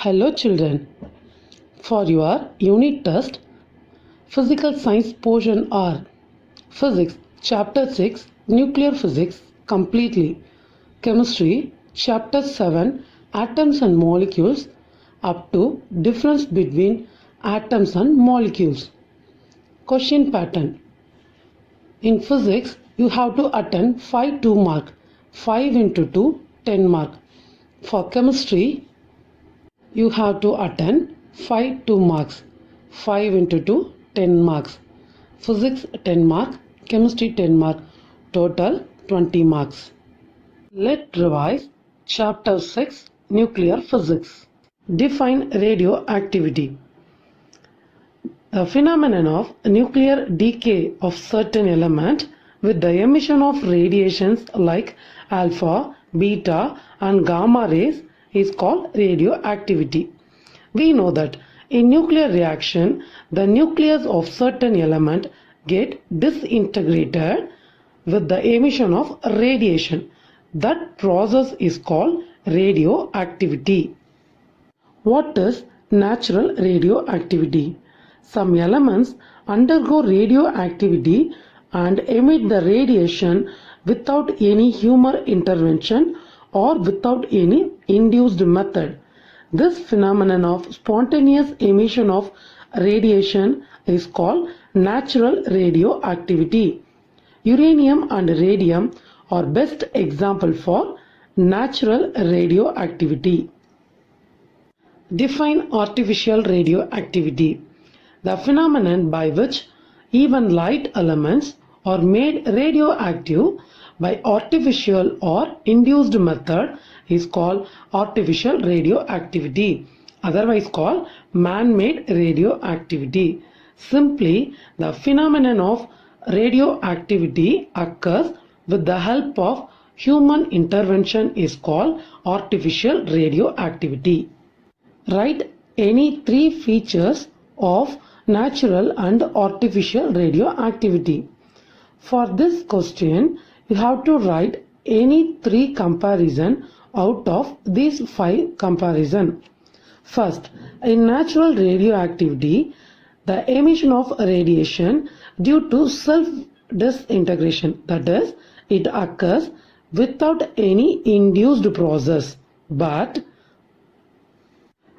Hello children, for your unit test, Physical Science Portion R, Physics Chapter 6, Nuclear Physics completely, Chemistry Chapter 7, Atoms and Molecules up to Difference between Atoms and Molecules. Question pattern. In physics, you have to attend 5 2 mark, 5 into 2, 10 mark. For chemistry, you have to attend 5 2 marks, 5 into 2, 10 marks. Physics 10 mark, chemistry 10 mark, total 20 marks. Let's revise chapter 6, nuclear physics. Define radioactivity. A phenomenon of nuclear decay of certain element with the emission of radiations like alpha, beta and gamma rays is called radioactivity. We know that in nuclear reaction, the nucleus of certain element get disintegrated with the emission of radiation. That process is called radioactivity. What is natural radioactivity? Some elements undergo radioactivity and emit the radiation without any human intervention or without any induced method. This phenomenon of spontaneous emission of radiation is called natural radioactivity. Uranium and radium are best example for natural radioactivity. Define artificial radioactivity. The phenomenon by which even light elements are made radioactive by artificial or induced method is called artificial radioactivity, otherwise called man-made radioactivity. Simply, the phenomenon of radioactivity occurs with the help of human intervention is called artificial radioactivity. Write any three features of natural and artificial radioactivity. For this question, you have to write any three comparison out of these 5 comparison. First, in natural radioactivity, the emission of radiation due to self-disintegration, that is, it occurs without any induced process. But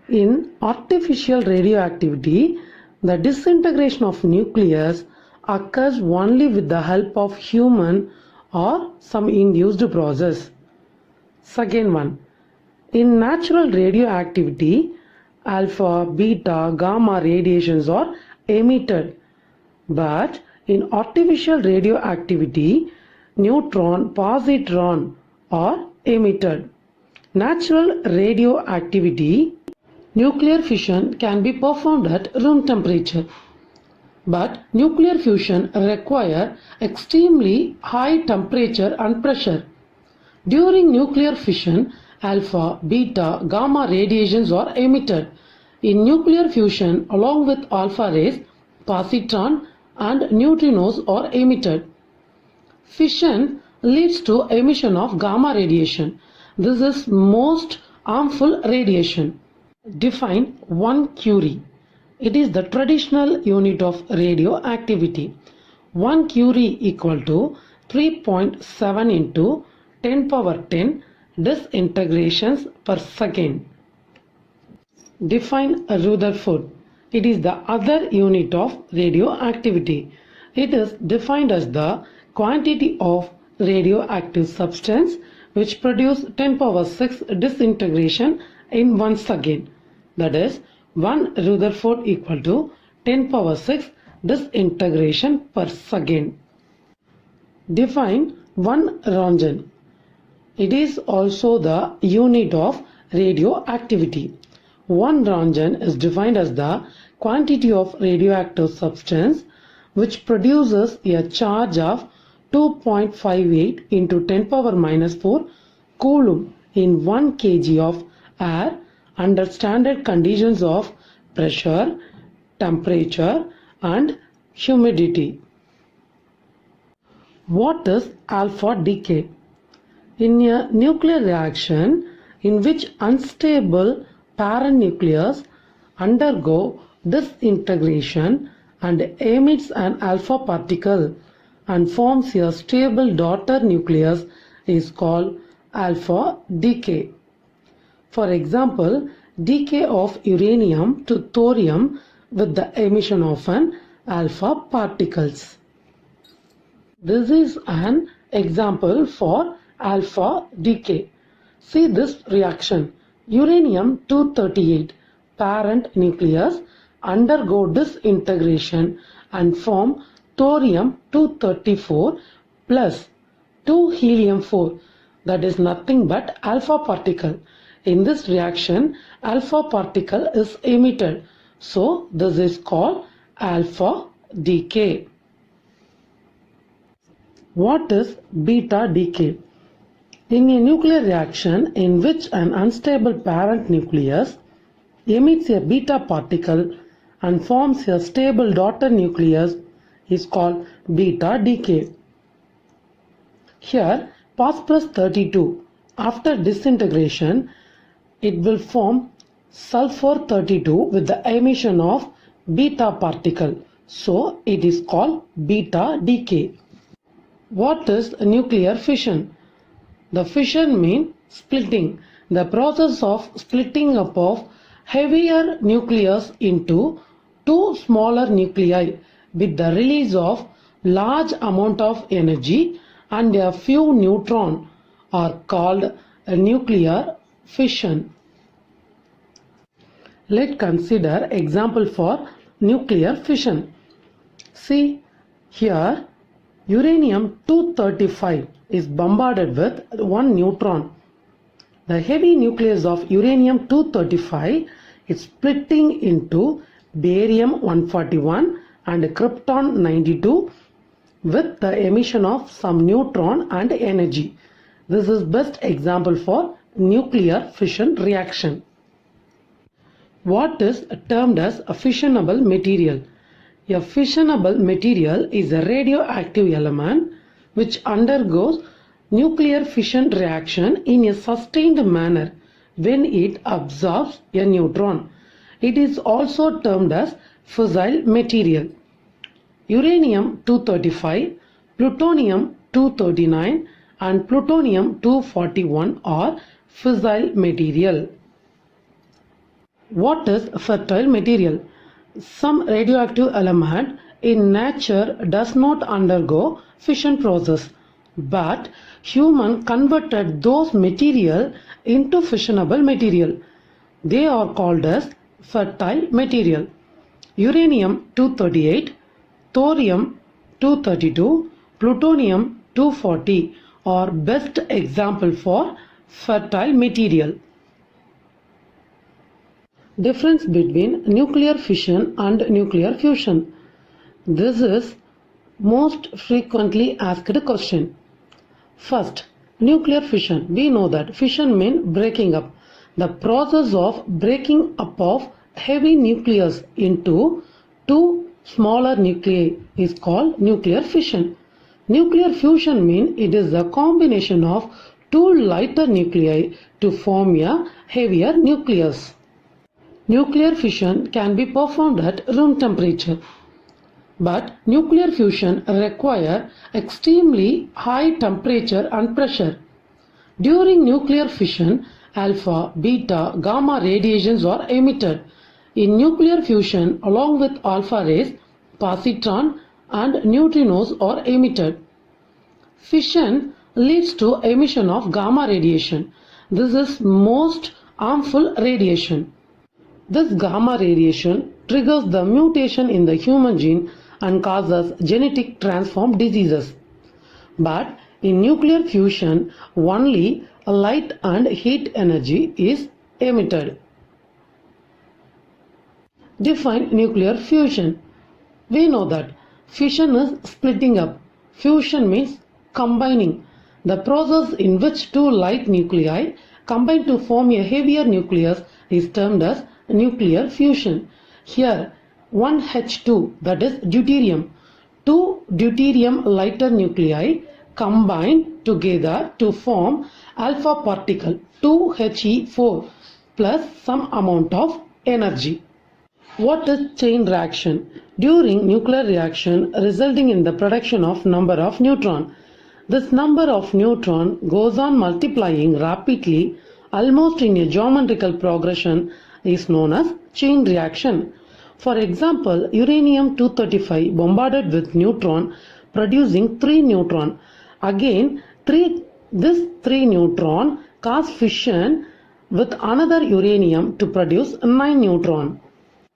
in artificial radioactivity, the disintegration of nucleus occurs only with the help of human or some induced process. Second one, in natural radioactivity, alpha, beta, gamma radiations are emitted, but in artificial radioactivity, neutron, positron are emitted. Natural radioactivity, nuclear fission can be performed at room temperature, but nuclear fusion requires extremely high temperature and pressure. During nuclear fission, alpha, beta, gamma radiations are emitted. In nuclear fusion, along with alpha rays, positron and neutrinos are emitted. Fission leads to emission of gamma radiation. This is most harmful radiation. Define 1 Curie. It is the traditional unit of radioactivity. 1 Curie equal to 3.7 into 10 power 10 disintegrations per second. Define Rutherford. It is the other unit of radioactivity. It is defined as the quantity of radioactive substance which produce 10 power 6 disintegration in 1 second. That is 1 Rutherford equal to 10 power 6 disintegration per second. Define 1 Roentgen. It is also the unit of radioactivity. 1 Roentgen is defined as the quantity of radioactive substance which produces a charge of 2.58 into 10 power minus 4 coulomb in 1 kg of air under standard conditions of pressure, temperature and humidity. What is alpha decay? In a nuclear reaction in which unstable parent nucleus undergo disintegration and emits an alpha particle and forms a stable daughter nucleus is called alpha decay. For example, decay of uranium to thorium with the emission of an alpha particles. This is an example for alpha decay. See this reaction. Uranium-238 parent nucleus undergo disintegration and form thorium-234 plus 2 helium-4, that is nothing but alpha particle. In this reaction, alpha particle is emitted. So this is called alpha decay. What is beta decay? In a nuclear reaction in which an unstable parent nucleus emits a beta particle and forms a stable daughter nucleus is called beta decay. Here, phosphorus 32, after disintegration, it will form sulfur 32 with the emission of beta particle. So, it is called beta decay. What is nuclear fission? The fission means splitting, the process of splitting up of heavier nucleus into two smaller nuclei with the release of large amount of energy and a few neutrons are called a nuclear fission. Let's consider example for nuclear fission. See here, uranium-235 is bombarded with one neutron. The heavy nucleus of uranium-235 is splitting into barium-141 and krypton-92 with the emission of some neutron and energy. This is best example for nuclear fission reaction. What is termed as a fissionable material? A fissionable material is a radioactive element which undergoes nuclear fission reaction in a sustained manner when it absorbs a neutron. It is also termed as fissile material. Uranium-235, plutonium-239 and plutonium-241 are fissile material. What is fertile material? Some radioactive element in nature does not undergo fission process, but human converted those material into fissionable material. They are called as fertile material. Uranium-238, thorium-232, plutonium-240 are best example for fertile material. Difference between nuclear fission and nuclear fusion. This is most frequently asked question. First, nuclear fission. We know that fission means breaking up. The process of breaking up of heavy nucleus into two smaller nuclei is called nuclear fission. Nuclear fusion means it is a combination of two lighter nuclei to form a heavier nucleus. Nuclear fission can be performed at room temperature, but nuclear fusion requires extremely high temperature and pressure. During nuclear fission, alpha, beta, gamma radiations are emitted. In nuclear fusion, along with alpha rays, positron and neutrinos are emitted. Fission leads to emission of gamma radiation. This is most harmful radiation. This gamma radiation triggers the mutation in the human gene and causes genetic transform diseases. But in nuclear fusion, only light and heat energy is emitted. Define nuclear fusion. We know that fission is splitting up. Fusion means combining. The process in which two light nuclei combine to form a heavier nucleus is termed as nuclear fusion. Here, 1H2, that is deuterium, two deuterium lighter nuclei combine together to form alpha particle 2He4. plus some amount of energy. What is chain reaction? During nuclear reaction resulting in the production of number of neutron. This number of neutron goes on multiplying rapidly almost in a geometrical progression is known as chain reaction. For example, uranium-235 bombarded with neutron producing 3 neutron. Again, this 3 neutron cause fission with another uranium to produce 9 neutron.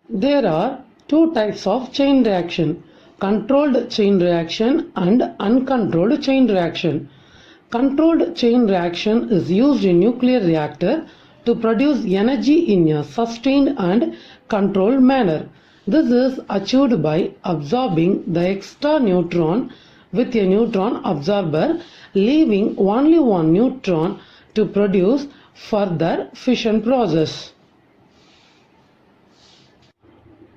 There are two types of chain reaction: controlled chain reaction and uncontrolled chain reaction. Controlled chain reaction is used in nuclear reactor to produce energy in a sustained and controlled manner. This is achieved by absorbing the extra neutron with a neutron absorber, leaving only one neutron to produce further fission process.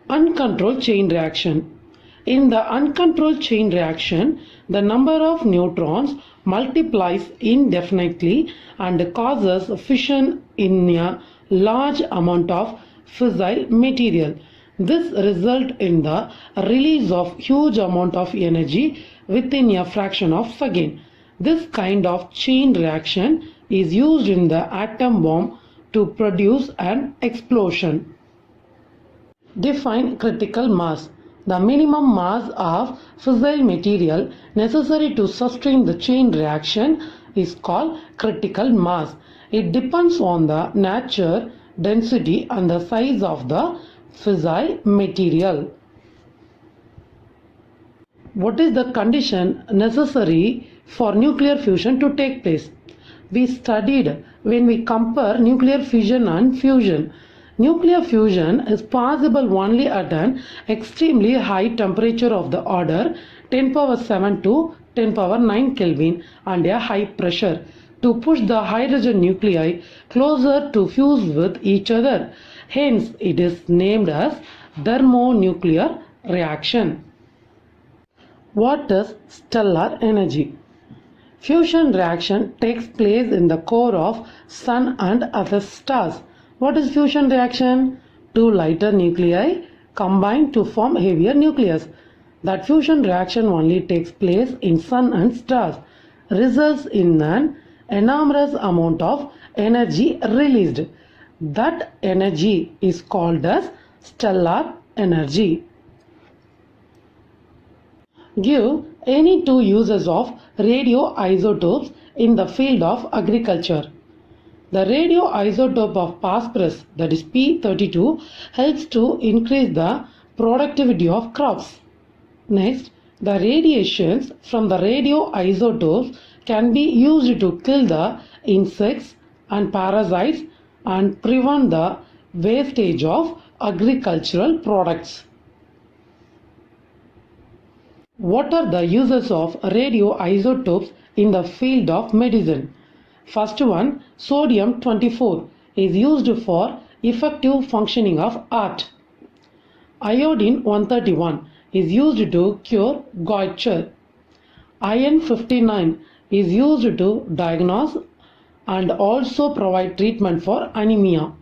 Uncontrolled chain reaction. In the uncontrolled chain reaction, the number of neutrons multiplies indefinitely and causes fission in a large amount of fissile material. This results in the release of huge amount of energy within a fraction of a second. This kind of chain reaction is used in the atom bomb to produce an explosion. Define critical mass. The minimum mass of fissile material necessary to sustain the chain reaction is called critical mass. It depends on the nature, density and the size of the fissile material. What is the condition necessary for nuclear fusion to take place? We studied when we compare nuclear fission and fusion. Nuclear fusion is possible only at an extremely high temperature of the order 10 power 7 to 10 power 9 Kelvin and a high pressure to push the hydrogen nuclei closer to fuse with each other. Hence, it is named as thermonuclear reaction. What is stellar energy? Fusion reaction takes place in the core of Sun and other stars. What is fusion reaction? Two lighter nuclei combine to form heavier nucleus. That fusion reaction only takes place in Sun and stars, results in an enormous amount of energy released. That energy is called as stellar energy. Give any two uses of radioisotopes in the field of agriculture. The radioisotope of phosphorus, that is P32, helps to increase the productivity of crops. Next, the radiations from the radioisotopes can be used to kill the insects and parasites and prevent the wastage of agricultural products. What are the uses of radioisotopes in the field of medicine? First one, sodium-24 is used for effective functioning of heart. Iodine-131 is used to cure goitre. Iron-59 is used to diagnose and also provide treatment for anemia.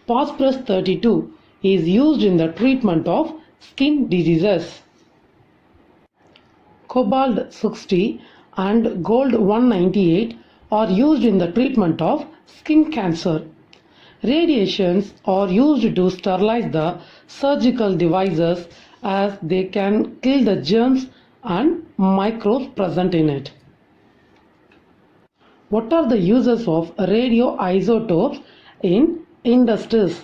Phosphorus-32 is used in the treatment of skin diseases. Cobalt-60 and gold-198 are used in the treatment of skin cancer. Radiations are used to sterilize the surgical devices as they can kill the germs and microbes present in it. What are the uses of radioisotopes in industries?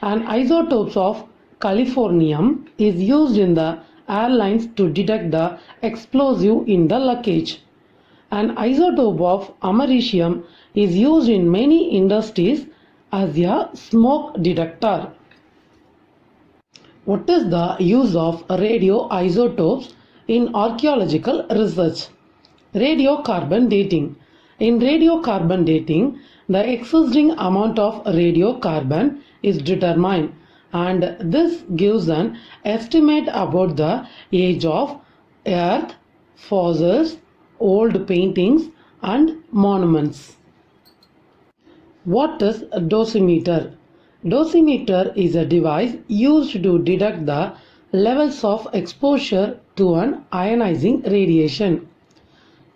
An isotope of californium is used in the airlines to detect the explosive in the luggage. An isotope of americium is used in many industries as a smoke detector. What is the use of radioisotopes in archaeological research? Radiocarbon dating. In radiocarbon dating, the existing amount of radiocarbon is determined, and this gives an estimate about the age of earth, fossils, old paintings and monuments. What is a dosimeter? Dosimeter is a device used to detect the levels of exposure to an ionizing radiation.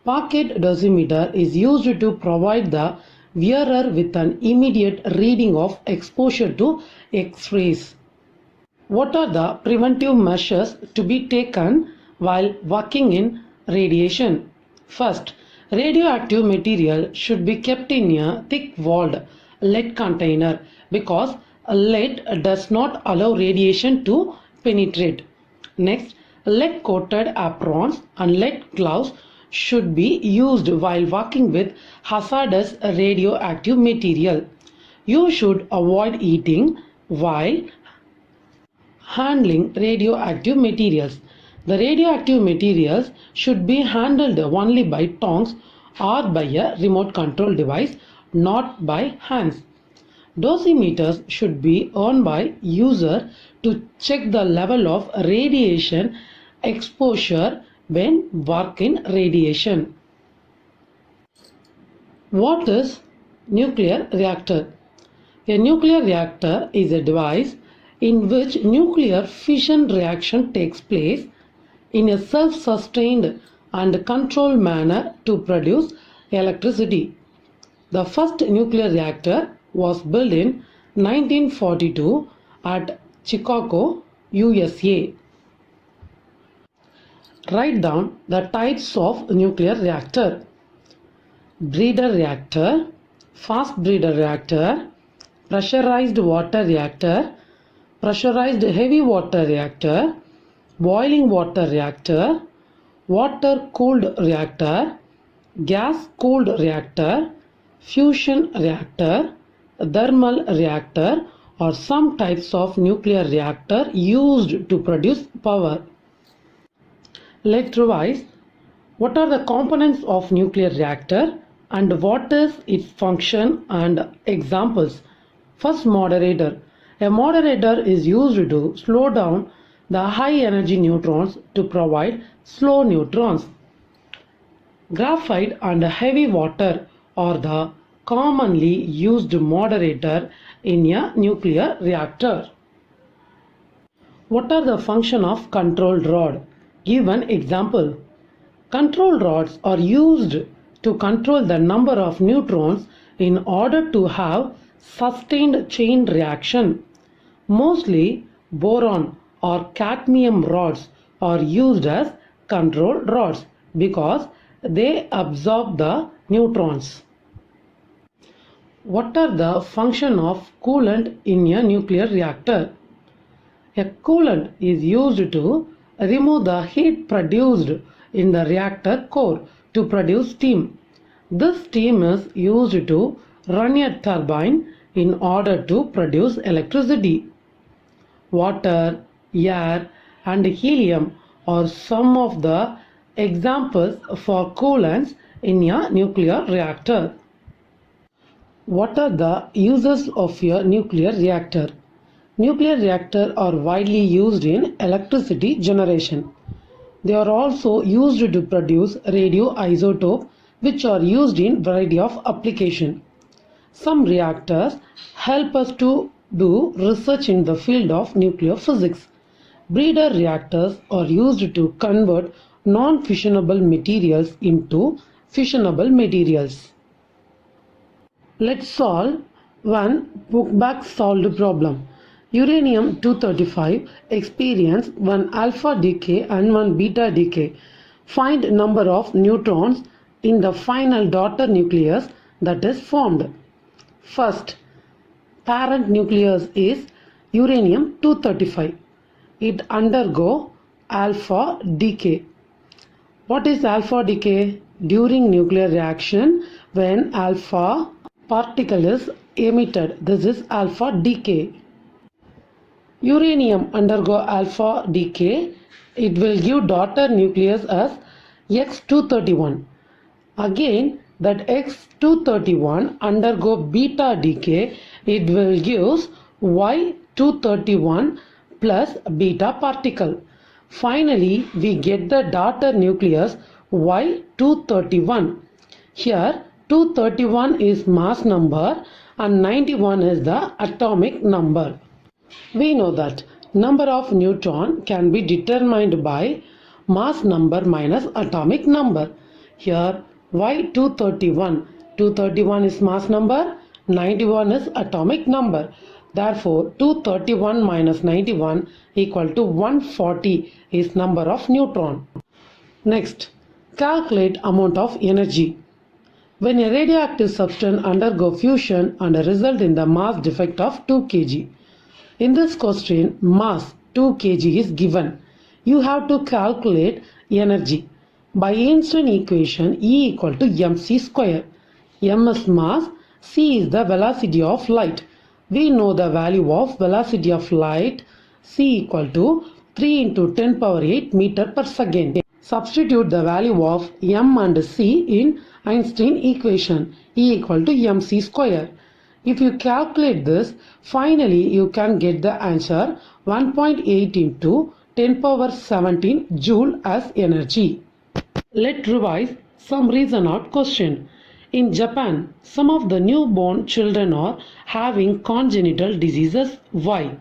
Pocket dosimeter is used to provide the wearer with an immediate reading of exposure to X-rays. What are the preventive measures to be taken while working in radiation? First, radioactive material should be kept in a thick-walled lead container because lead does not allow radiation to penetrate. Next, lead-coated aprons and lead gloves should be used while working with hazardous radioactive material. You should avoid eating while handling radioactive materials. The radioactive materials should be handled only by tongs or by a remote control device, not by hands. Dosimeters should be owned by user to check the level of radiation exposure when work in radiation. What is nuclear reactor? A nuclear reactor is a device in which nuclear fission reaction takes place in a self-sustained and controlled manner to produce electricity. The first nuclear reactor was built in 1942 at Chicago, USA. Write down the types of nuclear reactor. Breeder reactor, fast breeder reactor, pressurized water reactor, pressurized heavy water reactor, boiling water reactor, water cooled reactor, gas cooled reactor, fusion reactor, thermal reactor, or some types of nuclear reactor used to produce power. Let's revise. What are the components of nuclear reactor and what is its function and examples? First, moderator. A moderator is used to slow down the high energy neutrons to provide slow neutrons. Graphite and heavy water are the commonly used moderator in a nuclear reactor. What are the function of control rod? Give an example. Control rods are used to control the number of neutrons in order to have sustained chain reaction. Mostly boron or cadmium rods are used as control rods because they absorb the neutrons. What are the function of coolant in a nuclear reactor? A coolant is used to remove the heat produced in the reactor core to produce steam. This steam is used to run a turbine in order to produce electricity. Water, air, and helium are some of the examples for coolants in a nuclear reactor. What are the uses of a nuclear reactor? Nuclear reactors are widely used in electricity generation. They are also used to produce radioisotopes which are used in variety of applications. Some reactors help us to do research in the field of nuclear physics. Breeder reactors are used to convert non-fissionable materials into fissionable materials. Let's solve one book-back solved problem. Uranium-235 experienced one alpha decay and one beta decay. Find number of neutrons in the final daughter nucleus that is formed. First, parent nucleus is uranium-235. It undergo alpha decay. What is alpha decay? During nuclear reaction, when alpha particle is emitted, this is alpha decay. Uranium undergo alpha decay. It will give daughter nucleus as X231. Again, that X231 undergo beta decay. It will give Y231 plus beta particle. Finally, we get the daughter nucleus Y231. Here, 231 is mass number and 91 is the atomic number. We know that number of neutron can be determined by mass number minus atomic number. Here, why 231? 231 is mass number, 91 is atomic number. Therefore, 231 minus 91 equal to 140 is number of neutron. Next, calculate amount of energy. When a radioactive substance undergo fusion and result in the mass defect of 2 kg. In this question, mass 2 kg is given. You have to calculate energy. By Einstein equation, E equal to mc square. M is mass, c is the velocity of light. We know the value of velocity of light, c equal to 3 into 10 power 8 meter per second. Substitute the value of m and c in Einstein equation, E equal to mc square. If you calculate this, finally you can get the answer 1.8 into 10 power 17 joule as energy. Let's revise some reason out question. In Japan, some of the newborn children are having congenital diseases. Why?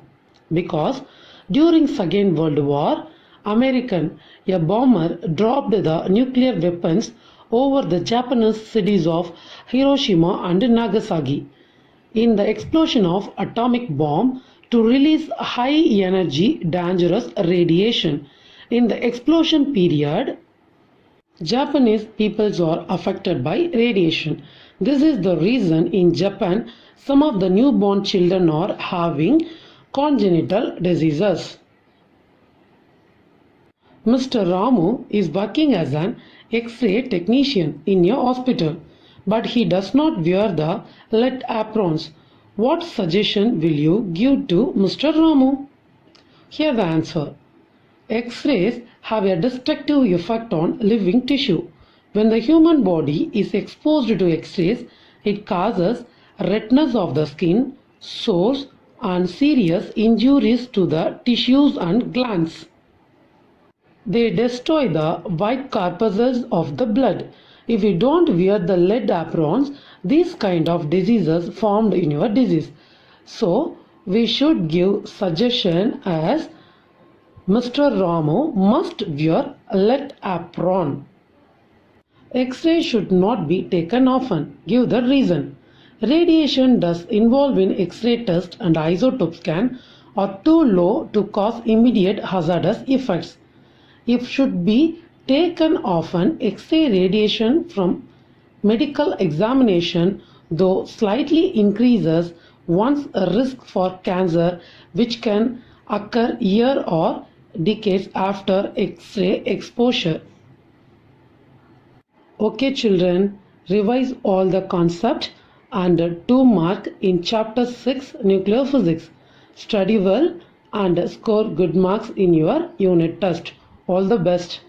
Because during Second World War, a bomber dropped the nuclear weapons over the Japanese cities of Hiroshima and Nagasaki. In the explosion of atomic bomb to release high energy dangerous radiation. In the explosion period, Japanese peoples are affected by radiation. This is the reason in Japan some of the newborn children are having congenital diseases. Mr. Ramu is working as an X-ray technician in a hospital, but he does not wear the lead aprons. What suggestion will you give to Mr. Ramu? Here the answer. X-rays have a destructive effect on living tissue. When the human body is exposed to X-rays, it causes redness of the skin, sores, and serious injuries to the tissues and glands. They destroy the white corpuscles of the blood. If you don't wear the lead aprons, these kind of diseases formed in your disease. So, we should give suggestion as Mr. Ramu must wear lead apron. X-ray should not be taken often. Give the reason. Radiation dose involved in X-ray test and isotope scan are too low to cause immediate hazardous effects. If should be taken often, X-ray radiation from medical examination though slightly increases one's risk for cancer, which can occur year or decades after X-ray exposure. Okay children, revise all the concept and 2 mark in chapter 6 nuclear physics. Study well and score good marks in your unit test. All the best.